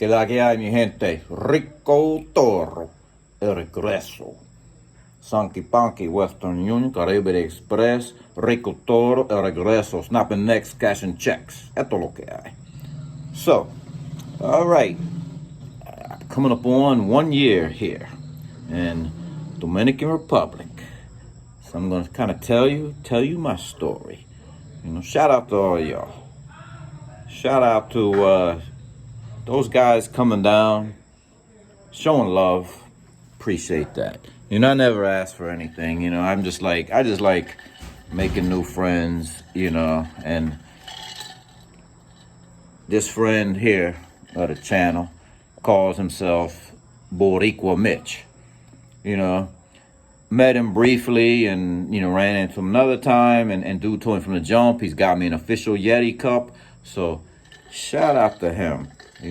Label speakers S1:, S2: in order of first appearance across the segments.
S1: Que la que hay, mi gente? Rico.t.toro. El regreso. Sanky Panky, Western Union, Caribe Express, Rico.t.toro, el regreso. Snapping necks, cashing checks. Esto es lo que hay. So, all right. Coming up on 1 year here in Dominican Republic. So I'm going to kind of tell you my story. Shout out to all y'all. Shout out to those guys coming down, showing love. Appreciate that. I never ask for anything. I just like making new friends. And this friend here of the channel calls himself Boricua Mitch. Met him briefly and, ran into him another time and due to him from the jump, he's got me an official Yeti cup. So shout out to him. I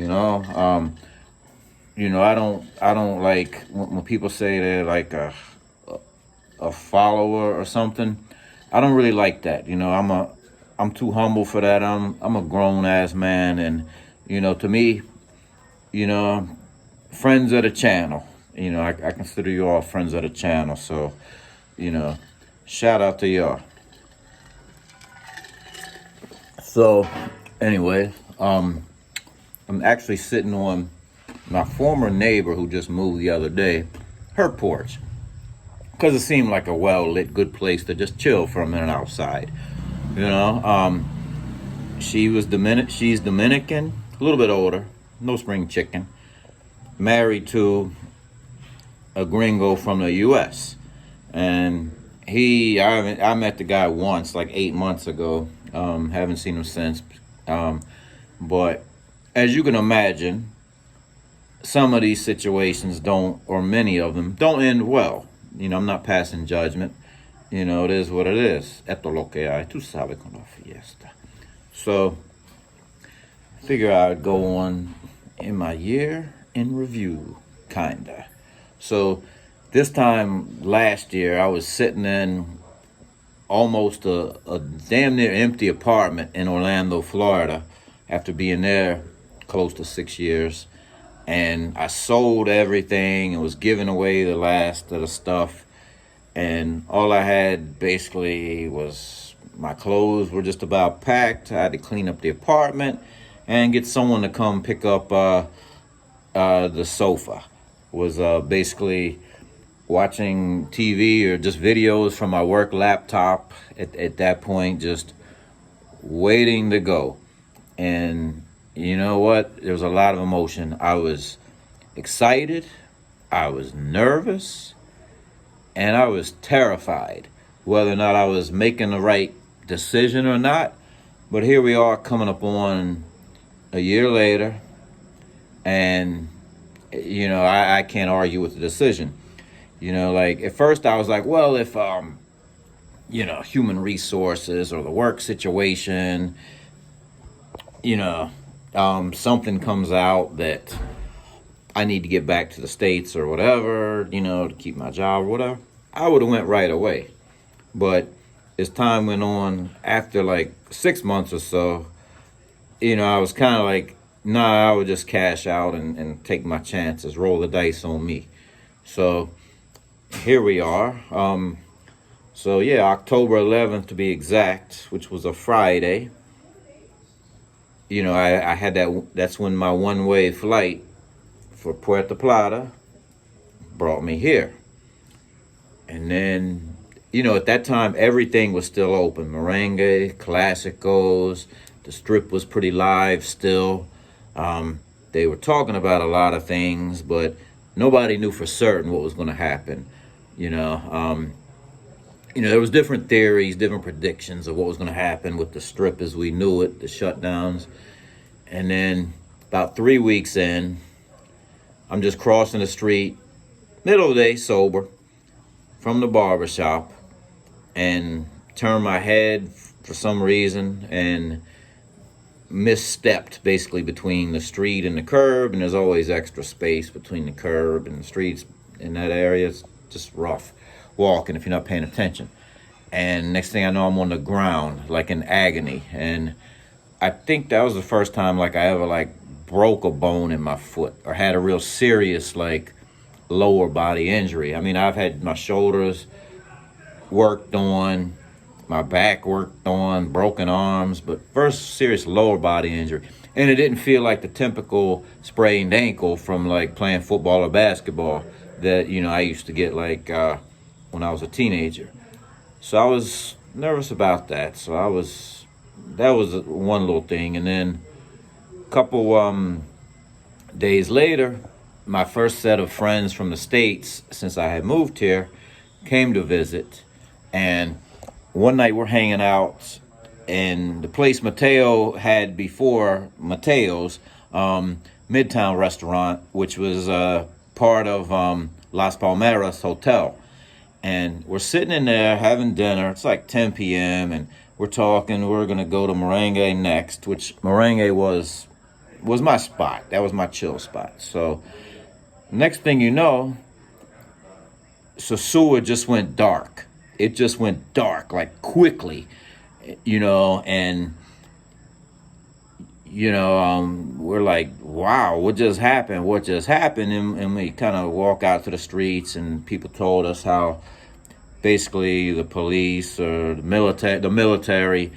S1: don't like when people say they're like a follower or something. I don't really like that. I'm too humble for that. I'm a grown ass man, and to me, friends of the channel. I consider you all friends of the channel. So, shout out to y'all. So, anyway, I'm actually sitting on my former neighbor who just moved the other day, her porch, because it seemed like a well-lit, good place to just chill for a minute outside. She's Dominican, a little bit older, no spring chicken, married to a gringo from the U.S. And I met the guy once, like 8 months ago. Haven't seen him since. But as you can imagine, some of these situations or many of them don't end well. I'm not passing judgment. It is what it is. Esto lo que hay. Tú sabes con la fiesta. So, I figure I'd go on in my year in review, kinda. So, this time last year, I was sitting in almost a damn near empty apartment in Orlando, Florida, after being there close to 6 years. And I sold everything and was giving away the last of the stuff. And all I had basically was my clothes were just about packed. I had to clean up the apartment and get someone to come pick up the sofa. Was basically watching TV or just videos from my work laptop at that point, just waiting to go. And you know what? There was a lot of emotion. I was excited, I was nervous, and I was terrified whether or not I was making the right decision or not. But here we are coming up on a year later, and I can't argue with the decision. Like at first I was like, well, if human resources or the work situation, something comes out that I need to get back to the States or whatever, to keep my job or whatever, I would have went right away. But as time went on, after like 6 months or so, I was kind of like, nah, I would just cash out and take my chances, roll the dice on me. So here we are. So yeah, October 11th to be exact, which was a Friday. I had that's when my one-way flight for Puerto Plata brought me here. And then, at that time, everything was still open. Merengue, Clásicos, the strip was pretty live still. They were talking about a lot of things, but nobody knew for certain what was going to happen. There was different theories, different predictions of what was going to happen with the strip as we knew it, the shutdowns. And then about 3 weeks in, I'm just crossing the street, middle of the day, sober, from the barbershop, and turn my head for some reason and misstepped basically between the street and the curb. And there's always extra space between the curb and the streets in that area. It's just rough walking if you're not paying attention. And next thing I know, I'm on the ground like in agony. And I think that was the first time like I ever like broke a bone in my foot or had a real serious like lower body injury. I mean, I've had my shoulders worked on, my back worked on, broken arms, but first serious lower body injury. And it didn't feel like the typical sprained ankle from like playing football or basketball that, I used to get like when I was a teenager. So I was nervous about that. That was one little thing. And then a couple days later, my first set of friends from the States, since I had moved here, came to visit. And one night we're hanging out, and the place Mateo had before, Mateo's Midtown restaurant, which was part of Las Palmeras Hotel. And we're sitting in there having dinner. It's like 10 p.m. and we're talking. We're gonna go to Merengue next, which Merengue was my spot. That was my chill spot. So next thing you know, Sosua just went dark. It just went dark, like quickly, and we're like, wow, what just happened? What just happened? And we kind of walk out to the streets, and people told us how basically the police or the military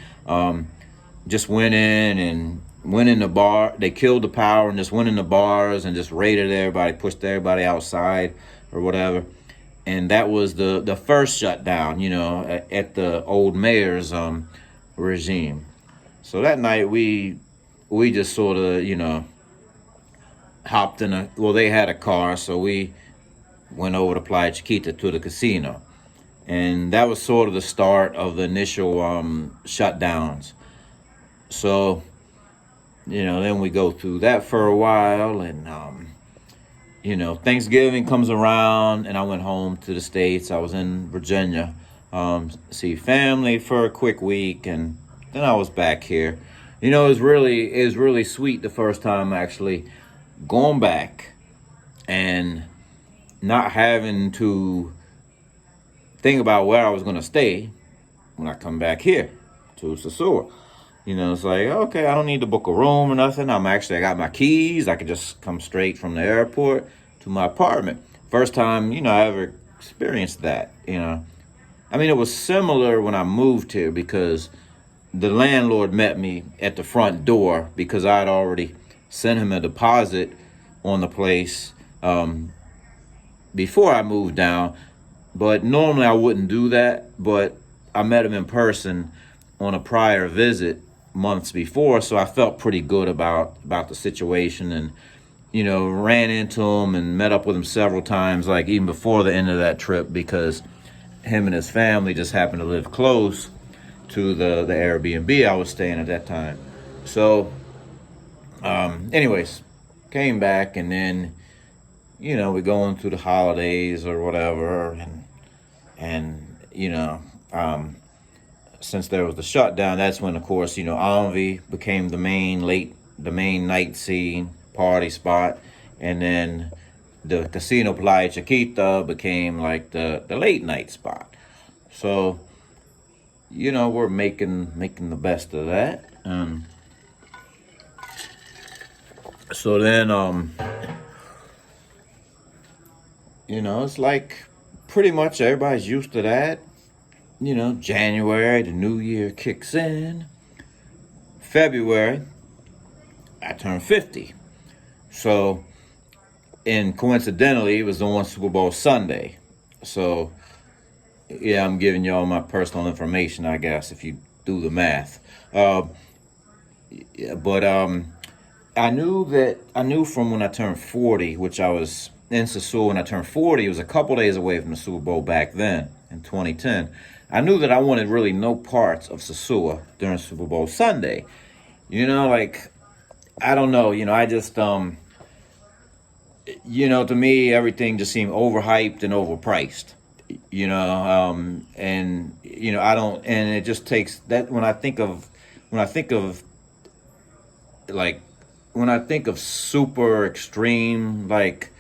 S1: just went in the bar. They killed the power and just went in the bars and just raided everybody, pushed everybody outside or whatever. And that was the first shutdown, at the old mayor's regime. So that night we just sort of, hopped in they had a car, so we went over to Playa Chiquita to the casino. And that was sort of the start of the initial shutdowns. So, then we go through that for a while, and Thanksgiving comes around, and I went home to the States. I was in Virginia, see family for a quick week, and then I was back here. It was really sweet the first time actually going back and not having to think about where I was going to stay when I come back here to Sosua. It's like, okay, I don't need to book a room or nothing. I got my keys. I could just come straight from the airport to my apartment. First time, I ever experienced that, I mean, it was similar when I moved here because the landlord met me at the front door because I'd already sent him a deposit on the place before I moved down. But normally I wouldn't do that. But I met him in person on a prior visit months before, so I felt pretty good about the situation, and ran into him and met up with him several times, like even before the end of that trip, because him and his family just happened to live close to the Airbnb I was staying at that time. So anyways, came back, and then we're going through the holidays or whatever, and since there was the shutdown, that's when, of course, Envy became the main night scene party spot, and then the Casino Playa Chiquita became like the late night spot. So, we're making the best of that. So then, it's like pretty much everybody's used to that. January, the new year kicks in. February, I turned 50. So, and coincidentally, it was on Super Bowl Sunday. So, yeah, I'm giving y'all my personal information, I guess, if you do the math. But I knew from when I turned 40, which I was in Sosua when I turned 40, it was a couple days away from the Super Bowl back then in 2010. I knew that I wanted really no parts of Sosua during Super Bowl Sunday. Like, I don't know, I just, to me, everything just seemed overhyped and overpriced, and, I don't, and it just takes that when I think of super extreme, like,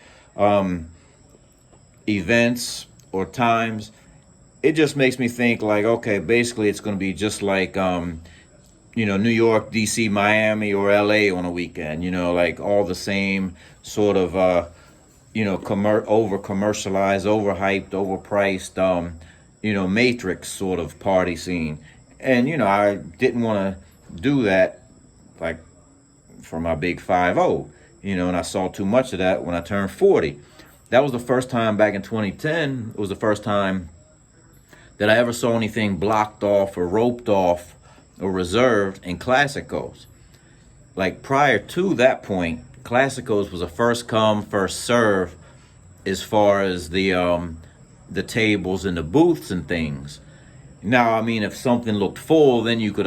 S1: events or times, it just makes me think like, okay, basically it's going to be just like New York, DC, Miami, or LA on a weekend, like all the same sort of, over commercialized, overhyped, overpriced, Matrix sort of party scene. And, I didn't want to do that, like, for my big 5-0, and I saw too much of that when I turned 40. That was the first time back in 2010. It was the first time that I ever saw anything blocked off or roped off or reserved in Classicos. Like prior to that point, Classicos was a first come, first serve as far as the tables and the booths and things. Now, I mean, if something looked full, then you could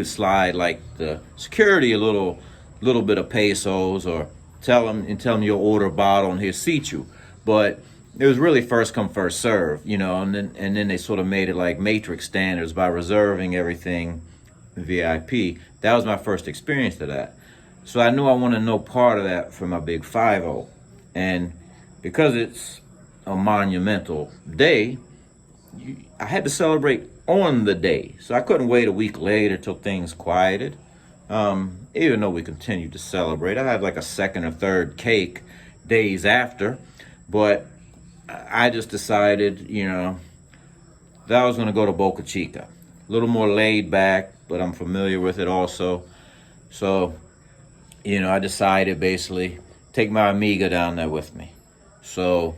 S1: slide like the security a little bit of pesos, or tell them you'll order a bottle and he'll seat you. But it was really first come, first serve, and then they sort of made it like Matrix standards by reserving everything VIP. That was my first experience of that. So I knew I wanted no part of that for my big 5-0. And because it's a monumental day, I had to celebrate on the day. So I couldn't wait a week later till things quieted. Even though we continued to celebrate, I had like a second or third cake days after. But I just decided, that I was going to go to Boca Chica. A little more laid back, but I'm familiar with it also. So, I decided basically take my Amiga down there with me. So,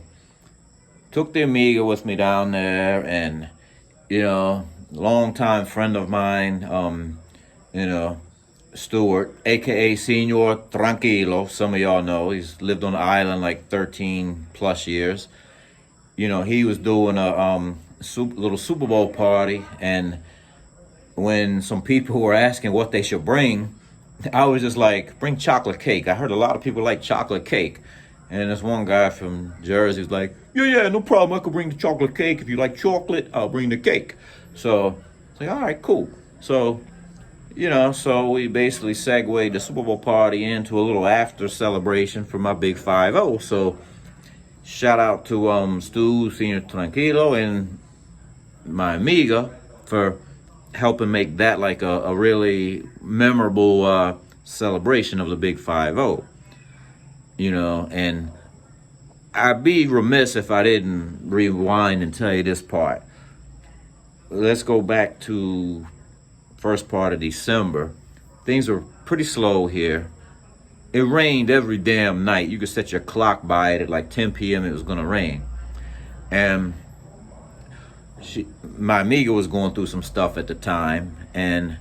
S1: took the Amiga with me down there, and, longtime friend of mine, Stuart, aka Senor Tranquilo. Some of y'all know he's lived on the island like 13 plus years. He was doing a little Super Bowl party, and when some people were asking what they should bring, I was just like, bring chocolate cake. I heard a lot of people like chocolate cake. And this one guy from Jersey was like, yeah, no problem. I could bring the chocolate cake. If you like chocolate, I'll bring the cake. So it's like, all right, cool. So, so we basically segued the Super Bowl party into a little after celebration for my big 5-0. So shout out to Stu, Senor Tranquilo, and my Amiga for helping make that like a really memorable celebration of the big 5-0. And I'd be remiss if I didn't rewind and tell you this part. Let's go back to first part of December. Things were pretty slow here. It rained every damn night. You could set your clock by it at like 10 p.m. it was gonna rain. And my Amiga was going through some stuff at the time, and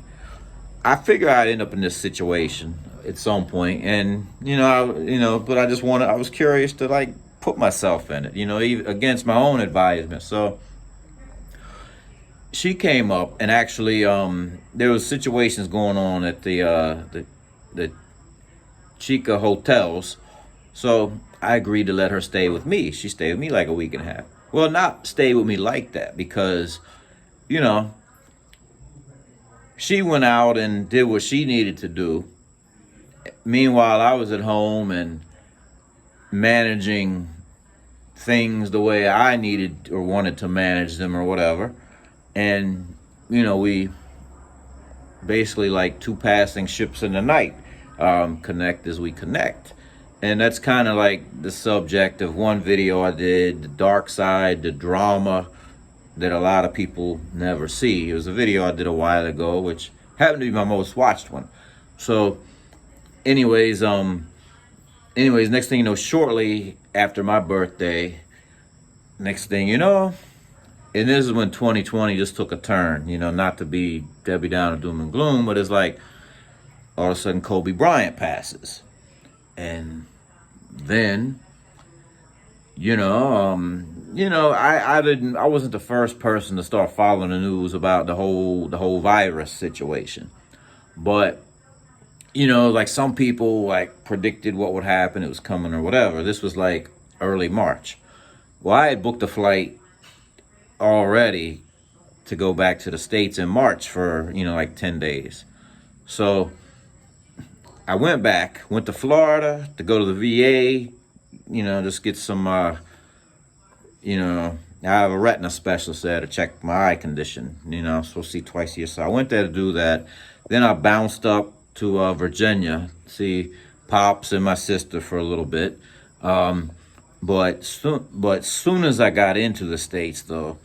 S1: I figured I'd end up in this situation at some point. And but I was curious to like put myself in it, even against my own advisement. So she came up, and actually there was situations going on at the Chica hotels. So I agreed to let her stay with me. She stayed with me like a week and a half. Well, not stay with me like that, because, she went out and did what she needed to do. Meanwhile, I was at home and managing things the way I needed or wanted to manage them or whatever. And, we basically like two passing ships in the night, connect as we connect. And that's kind of like the subject of one video I did, the dark side, the drama that a lot of people never see. It was a video I did a while ago, which happened to be my most watched one. So anyways, next thing you know, shortly after my birthday, next thing you know, and this is when 2020 just took a turn, not to be Debbie Downer, doom and gloom, but it's like all of a sudden Kobe Bryant passes. And then, I wasn't the first person to start following the news about the whole virus situation. But, like some people like predicted what would happen, it was coming or whatever. This was like early March. Well, I had booked a flight already to go back to the States in March for, like 10 days. So I went to Florida to go to the VA, just get some, I have a retina specialist there to check my eye condition, supposed to see twice a year. So I went there to do that. Then I bounced up to Virginia, see pops and my sister for a little bit. But soon as I got into the States, though,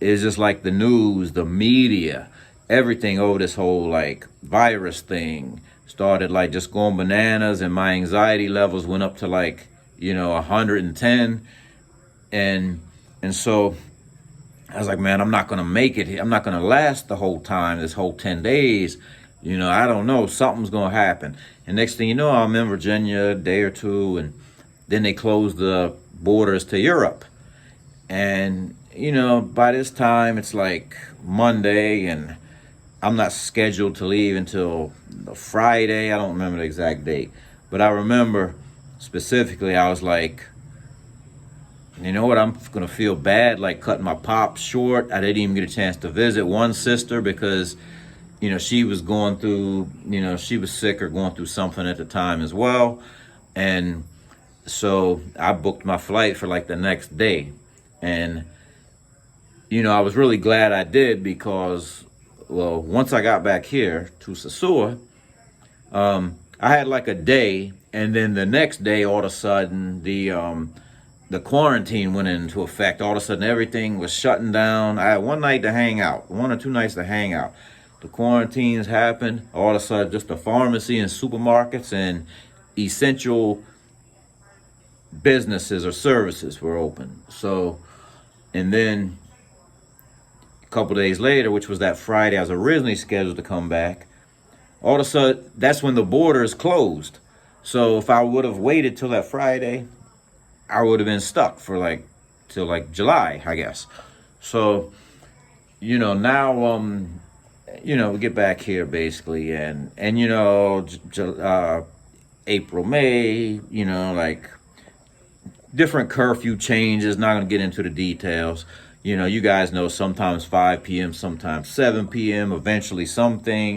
S1: it's just like the news, the media, everything over this whole like virus thing started like just going bananas, and my anxiety levels went up to like 110, and so I was like, man, I'm not gonna make it here. I'm not gonna last the whole time, this whole 10 days. I don't know, something's gonna happen. And next thing you know, I'm in Virginia a day or two, and then they closed the borders to Europe. And by this time it's like Monday, and I'm not scheduled to leave until the Friday. I don't remember the exact date, but I remember specifically I was like, you know what, I'm gonna feel bad like cutting my pop short. I didn't even get a chance to visit one sister because she was going through, she was sick or going through something at the time as well. And so I booked my flight for like the next day. And I was really glad I did because, well, once I got back here to Sosua, I had like a day, and then the next day, all of a sudden, the quarantine went into effect. All of a sudden, everything was shutting down. I had one night to hang out, 1 or 2 nights to hang out. The quarantines happened. All of a sudden, just the pharmacy and supermarkets and essential businesses or services were open. So, and then a couple days later, which was that Friday, I was originally scheduled to come back. All of a sudden, that's when the borders closed. So if I would have waited till that Friday, I would have been stuck for till July, I guess. So, now, we get back here basically, and April, May, different curfew changes. Not gonna get into the details. You guys know sometimes 5 p.m., sometimes 7 p.m. Eventually,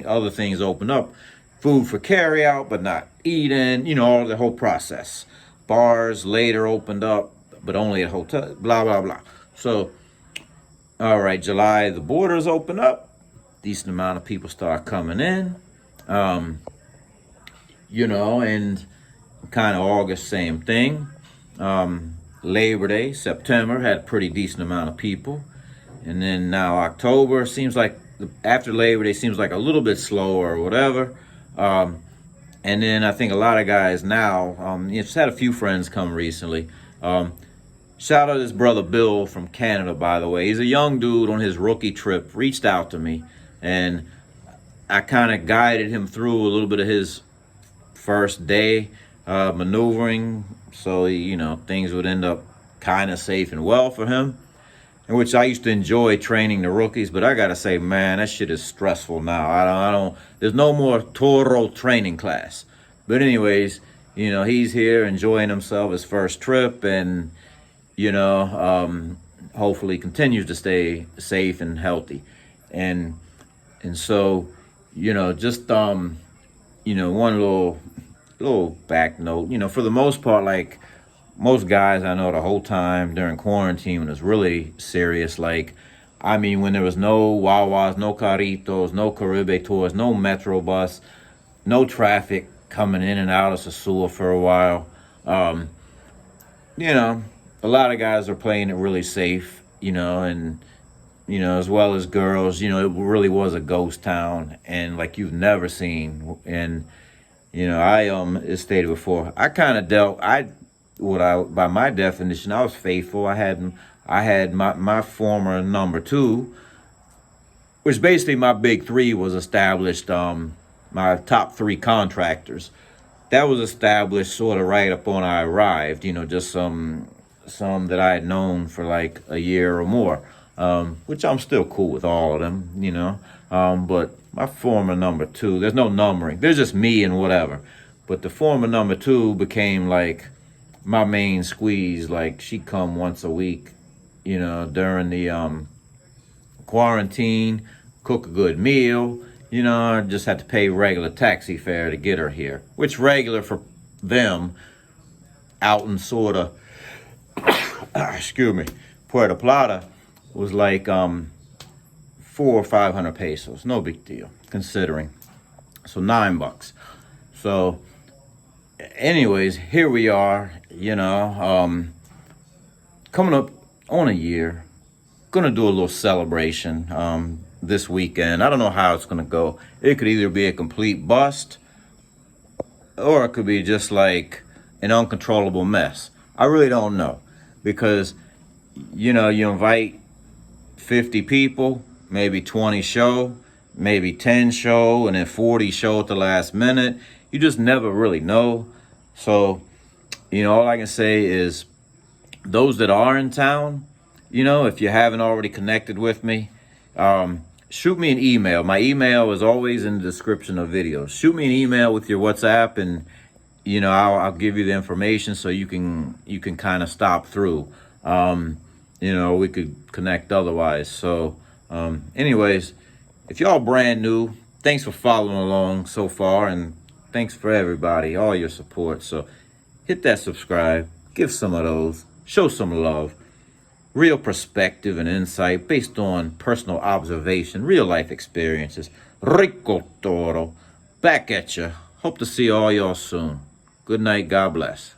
S1: other things open up. Food for carry out, but not eating. All the whole process. Bars later opened up, but only at hotels. Blah blah blah. So, all right, July the borders open up. Decent amount of people start coming in. And kind of August, same thing. Labor Day, September, had a pretty decent amount of people. And then now October seems like, after Labor Day, seems like a little bit slower or whatever. And then I think a lot of guys now, just had a few friends come recently. Shout out to this brother Bill from Canada, by the way. He's a young dude on his rookie trip, reached out to me, and I kind of guided him through a little bit of his first day maneuvering, so things would end up kind of safe and well for him. In which I used to enjoy training the rookies, but I gotta say, man, that shit is stressful now. I don't. There's no more Toro training class. But anyways, he's here enjoying himself, his first trip, and hopefully continues to stay safe and healthy, and so just one little back note. For the most part, like most guys I know, the whole time during quarantine, when it was really serious, when there was no Wawas, no Carritos, no Caribe tours, no Metro bus, no traffic coming in and out of Sosua for a while, a lot of guys are playing it really safe, and as well as girls, it really was a ghost town, and like you've never seen. And I stated before, I kind of by my definition, I was faithful. I had my former number 2, which basically my big 3 was established. My top 3 contractors, that was established sort of right upon I arrived. Just some that I had known for like a year or more, which I'm still cool with all of them. But my former number 2, there's no numbering. There's just me and whatever. But the former number 2 became like my main squeeze. Like she'd come once a week, during the quarantine, cook a good meal. I just had to pay regular taxi fare to get her here, which regular for them out in sort of, excuse me, Puerto Plata was like 400 or 500 pesos. No big deal, considering. So $9. So anyways, here we are, coming up on a year. Gonna do a little celebration this weekend. I don't know how it's gonna go. It could either be a complete bust, or it could be just like an uncontrollable mess. I really don't know, because you invite 50 people, maybe 20 show, maybe 10 show, and then 40 show at the last minute. You just never really know. So all I can say is, those that are in town, if you haven't already connected with me, shoot me an email. My email is always in the description of videos. Shoot me an email with your WhatsApp, and I'll give you the information so you can kind of stop through. We could connect otherwise. So anyways, if y'all brand new, thanks for following along so far, and thanks for everybody, all your support. So hit that subscribe, give some of those, show some love. Real perspective and insight based on personal observation, real life experiences. Rico.t.toro, back at ya. Hope to see all y'all soon. Good night. God bless.